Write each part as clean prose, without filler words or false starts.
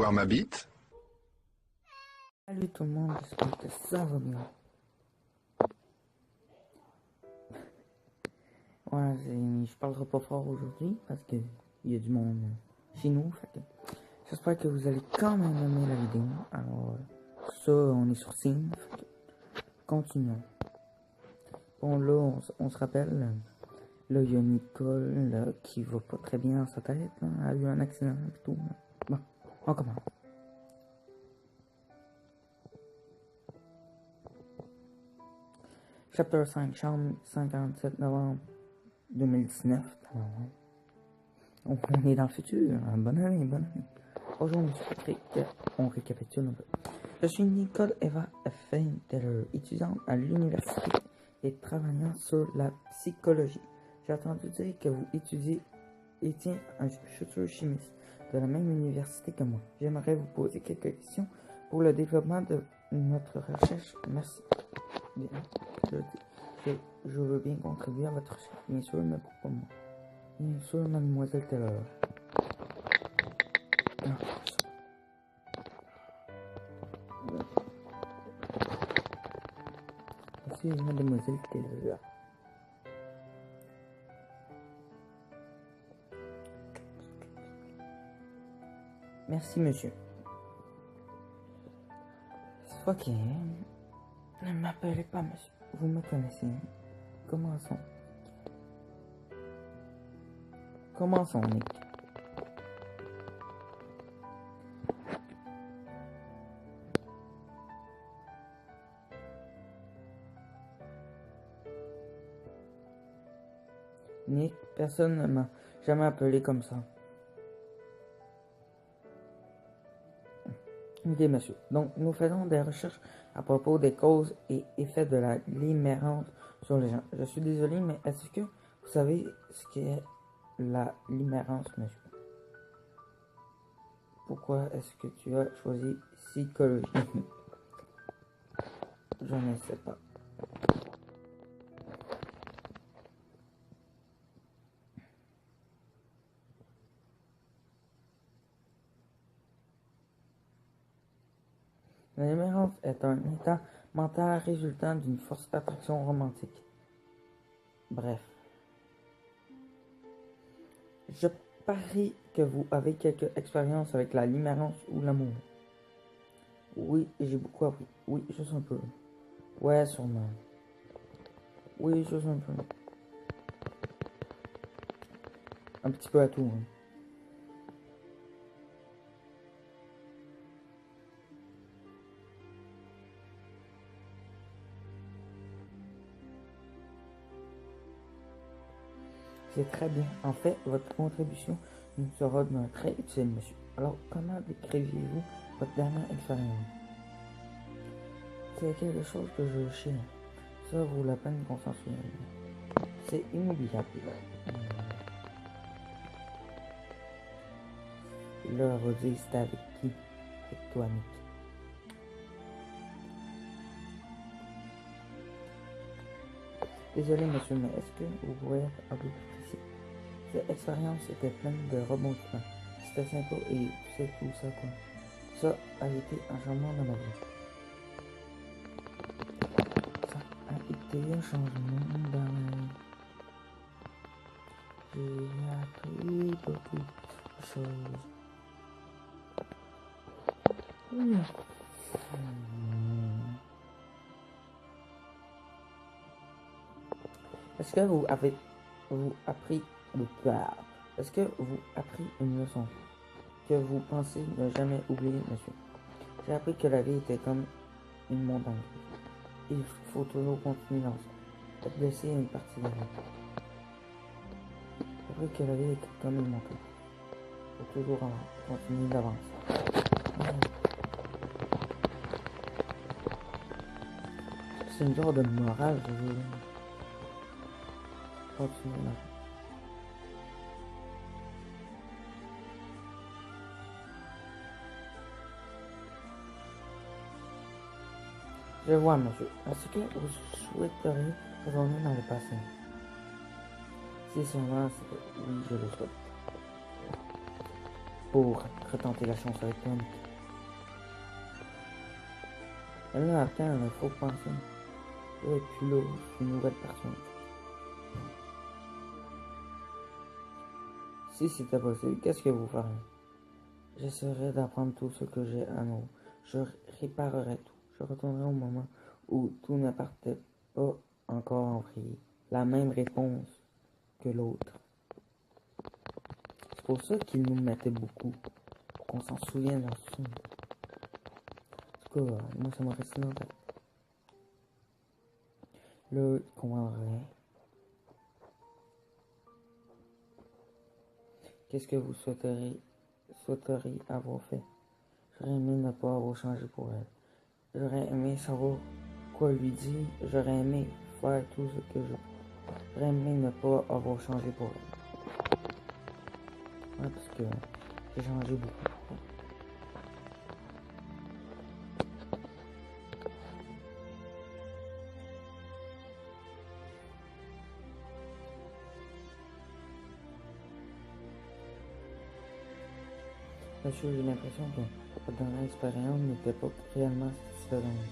voir ma bite? Salut tout le monde, j'espère que ça va bien. Ouais, je parlerai pas fort aujourd'hui parce que il y a du monde chez nous. J'espère que vous allez quand même aimer la vidéo. Alors, ça, on est sur Steam. Continuons. Bon, là, on se rappelle. Là, il y a Nicole là, qui va pas très bien dans sa tête. Là. Elle a eu un accident et tout. Là. Bon, on commence. Chapitre 5, chambre 57 novembre 2019. On est dans le futur. Bonne année, bonne année. Bonjour, monsieur Patrick. On récapitule un peu. Je suis Nicole Eva Feinteller, étudiante à l'université et travaillant sur la psychologie. J'ai entendu dire que vous étiez un futur chimiste de la même université que moi. J'aimerais vous poser quelques questions pour le développement de notre recherche. Merci. Bien. Je veux bien contribuer à votre recherche, bien sûr, mais pourquoi moi? Bien sûr, mademoiselle Taylor. Merci, mademoiselle Taylor. Merci, monsieur. Ok. Ne m'appelez pas monsieur. Vous me connaissez. Commençons. Commençons, Nick. Nick, personne ne m'a jamais appelé comme ça. Ok, monsieur. Donc, nous faisons des recherches à propos des causes et effets de la limerence sur les gens. Je suis désolé, mais est-ce que vous savez ce qu'est la limerence, monsieur? Pourquoi est-ce que tu as choisi psychologie? Je ne sais pas. La limerence est un état mental résultant d'une forte attraction romantique. Bref. Je parie que vous avez quelques expériences avec la limerence ou l'amour. Oui, j'ai beaucoup appris. Oui, juste un peu. Ouais, sûrement. Oui, juste un peu. Un petit peu à tout. Hein. C'est très bien. En fait, votre contribution nous sera d'un très utile, monsieur. Alors, comment décriviez-vous votre dernière expérience? C'est quelque chose que je sais. Ça vaut la peine qu'on s'en souvienne. C'est inoubliable. Et là, elle va dire c'était avec qui? Avec toi, Nick. Désolé, monsieur, mais est-ce que vous pourriez être un peu plus précis? Cette expérience était pleine de rebondissements. C'était sympa et c'est tout ça, quoi. Ça a été un changement dans ma vie. Ça a été un changement dans ma vie. J'ai appris beaucoup de choses. Est-ce que vous avez appris Est-ce que vous appris une leçon que vous pensez ne jamais oublier, monsieur? J'ai appris que la vie était comme une montagne. Il faut toujours continuer d'avancer. Être blessé est une partie de la vie. J'ai appris que la vie était comme une montagne. Il faut toujours continuer d'avancer. C'est une genre de morale, je veux continuer d'avancer. Je vois, monsieur. Est-ce que vous souhaiteriez retourner dans le passé? Si seulement, oui, je le souhaite. pour retenter la chance avec Tom. Et là, attends, il faut penser. Et puis là, c'est une nouvelle personne. Si c'était possible, qu'est-ce que vous feriez? J'essaierai d'apprendre tout ce que j'ai à nouveau. Je réparerai tout. Je retournerai au moment où tout ne partait pas encore en vrille. La même réponse que l'autre. C'est pour ça qu'il nous mettait beaucoup. Pour qu'on s'en souvienne ensemble. En tout cas, moi ça m'a resté dans la tête. Là, il comprendrait. Qu'est-ce que vous souhaiteriez avoir fait? J'aurais aimé ne pas avoir changé pour elle. J'aurais aimé savoir quoi lui dire. J'aurais aimé faire tout ce que je... J'aurais aimé ne pas avoir changé pour elle. Ouais, parce que j'ai changé beaucoup. Monsieur, j'ai l'impression que votre dernière expérience n'était pas réellement satisfaisante.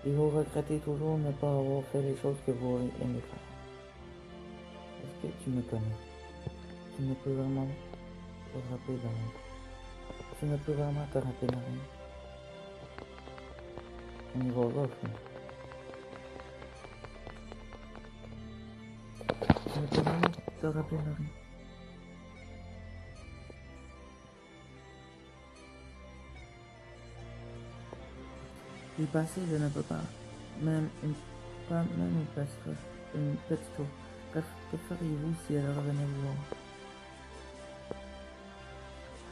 Et vous regrettez toujours ne pas avoir fait les choses que vous auriez aimé faire. Est-ce que tu me connais? Tu ne peux vraiment te rappeler de rien. Tu ne peux vraiment te rappeler de rien. On y va là, tu ne peux vraiment te rappeler de rien. Du passé, je ne peux pas. Même une petite tour. Bref, que feriez-vous si elle revenait vous voir?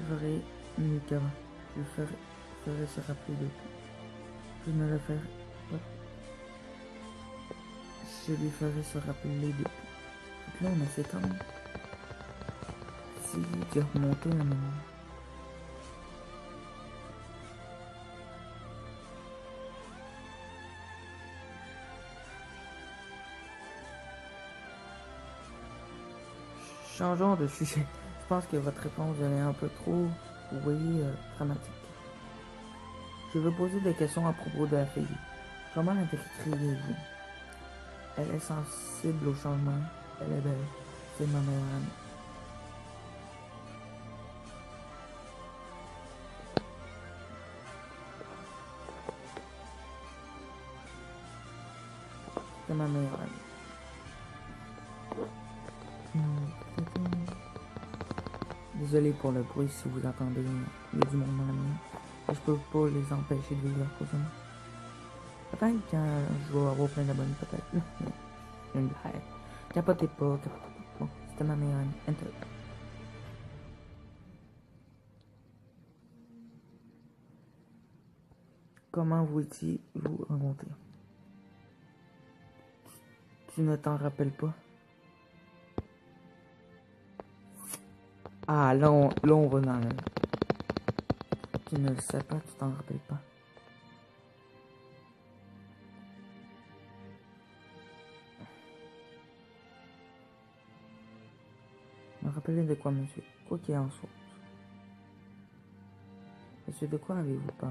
J'aurais mieux qu'avant. Je ferais se rappeler de tout. Je ne le ferai pas. Je lui ferai se rappeler de tout. Donc là, on a 7 ans. Si j'ai remonté la mémoire. Changeons de sujet. Je pense que votre réponse est un peu trop, vous voyez, dramatique. Je veux poser des questions à propos de la fille. Comment l'interpréteriez-vous? Elle est sensible au changement. Elle est belle. C'est ma meilleure amie. C'est ma meilleure amie. Désolé pour le bruit si vous entendez, il y a du monde dans la maison. Je peux pas les empêcher de vivre à cause de moi. Peut-être quand je vais avoir plein d'abonnés, peut-être. Une blague. Capotez pas. Bon, c'était ma meilleure amie. Enter. Comment vous étiez-vous rencontrés? Tu ne t'en rappelles pas? Ah, là on va dans le... Tu ne le sais pas, tu t'en rappelles pas. Me rappelez de quoi, monsieur? Quoi qu'il en soit. Monsieur, de quoi avez-vous peur?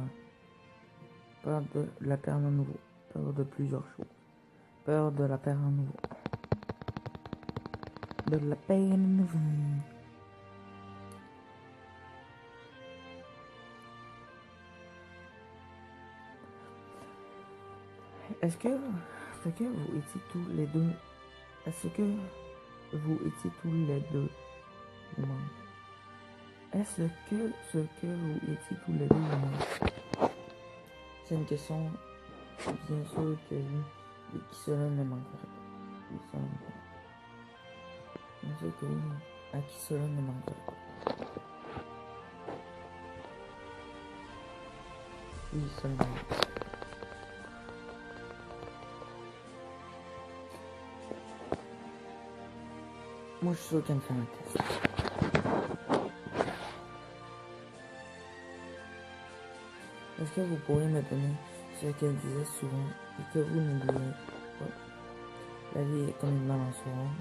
Peur de la perdre à nouveau. Peur de plusieurs choses. Peur de la perdre à nouveau. De la perdre à nouveau. Est-ce que vous étiez tous les deux... Est-ce que vous étiez tous les deux humains? Est-ce que vous étiez tous les deux humains? C'est une question, bien sûr que oui, et qui cela ne manquerait pas. Oui, ça manquerait. Bien sûr que oui, à qui cela ne manquerait pas. Oui, seulement. Moi, je suis sûr qu'elle me fait un test. Est-ce que vous pourriez me donner ce qu'elle disait souvent et que vous n'oubliez pas? La vie est comme une balançoire.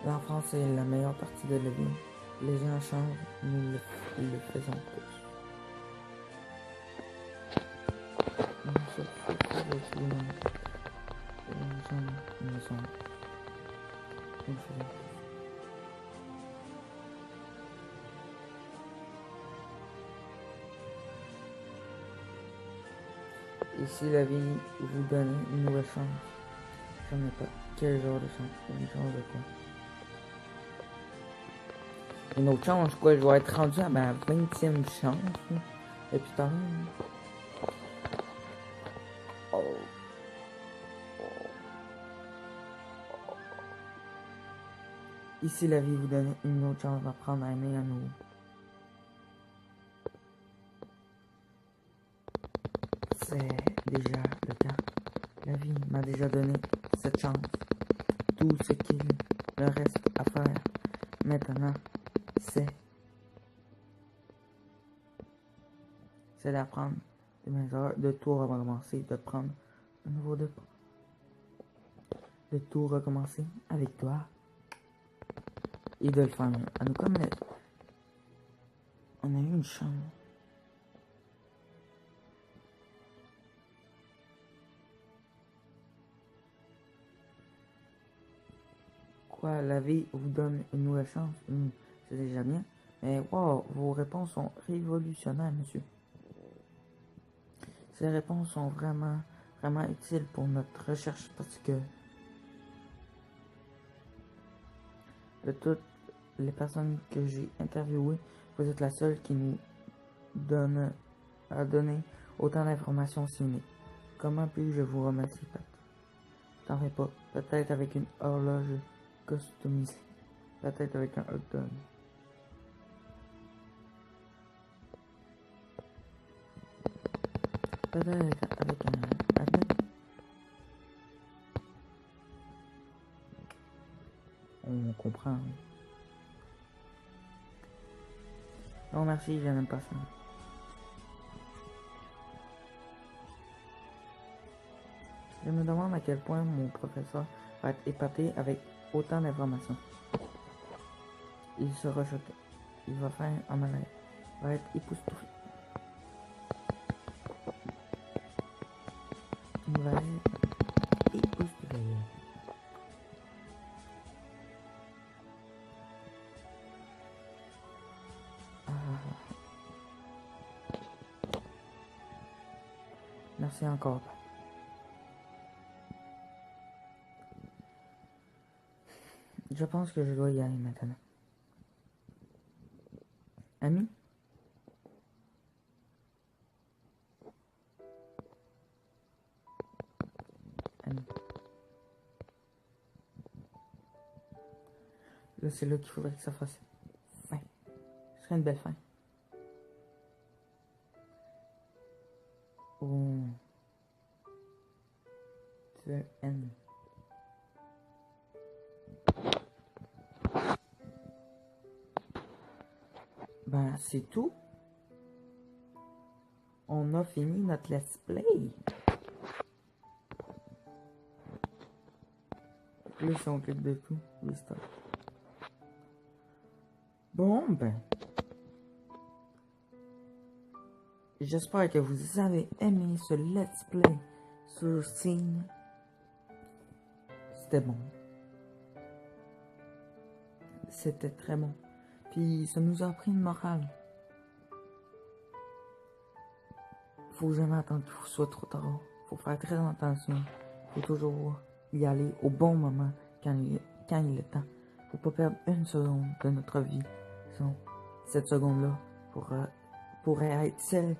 L'enfance est la meilleure partie de la vie. Les gens changent, nous le faisons tous. Et si la vie vous donne une nouvelle chance, j'en ai pas. Quel genre de chance? Une chance de quoi? Une autre chance, quoi? Je vais être rendu à ma 20e chance. Et putain. Oh. Et si la vie vous donne une autre chance d'apprendre à aimer à nouveau? C'est déjà le cas. La vie m'a déjà donné cette chance. Tout ce qu'il me reste à faire maintenant, c'est d'apprendre de mes erreurs, de tout recommencer, de prendre un nouveau départ. De tout recommencer avec toi. Et de le faire à nous comme on a eu une chance. Quoi, la vie vous donne une nouvelle chance? C'est déjà bien. Mais wow, vos réponses sont révolutionnaires, monsieur. Ces réponses sont vraiment utiles pour notre recherche parce que de toutes les personnes que j'ai interviewées, vous êtes la seule qui nous a donné autant d'informations si uniques. Comment puis-je vous remercier, Pat? T'en fais pas. Peut-être avec une horloge customisée. Peut-être avec un hot dog. Peut-être avec un hot dog. On comprend. Non merci, je n'aime pas ça. Je me demande à quel point mon professeur va être épaté avec autant d'informations. Il sera choqué. Il va faire un malaise. Il va être époustouflé. Il va être époustouflé. Merci encore. Je pense que je dois y aller maintenant. Ami? Ami. Là, c'est là qu'il faudrait que ça fasse fin. Ce serait une belle fin. Oh. The end. Ben, c'est tout. On a fini notre let's play. Là, si on clique de tout, restart. Bon, ben. J'espère que vous avez aimé ce let's play sur Steam. C'était bon. C'était très bon. Puis ça nous a appris une morale. Faut jamais attendre qu'il soit trop tard. Faut faire très attention. Faut toujours y aller au bon moment quand il est temps. Faut pas perdre une seconde de notre vie. Sinon, cette seconde-là pourrait être celle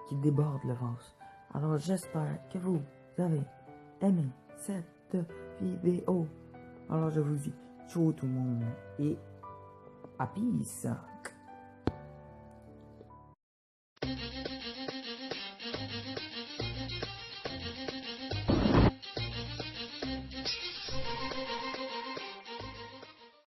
qui déborde le vase. Alors j'espère que vous avez aimé cette vidéo. Alors je vous dis ciao tout le monde et à peace.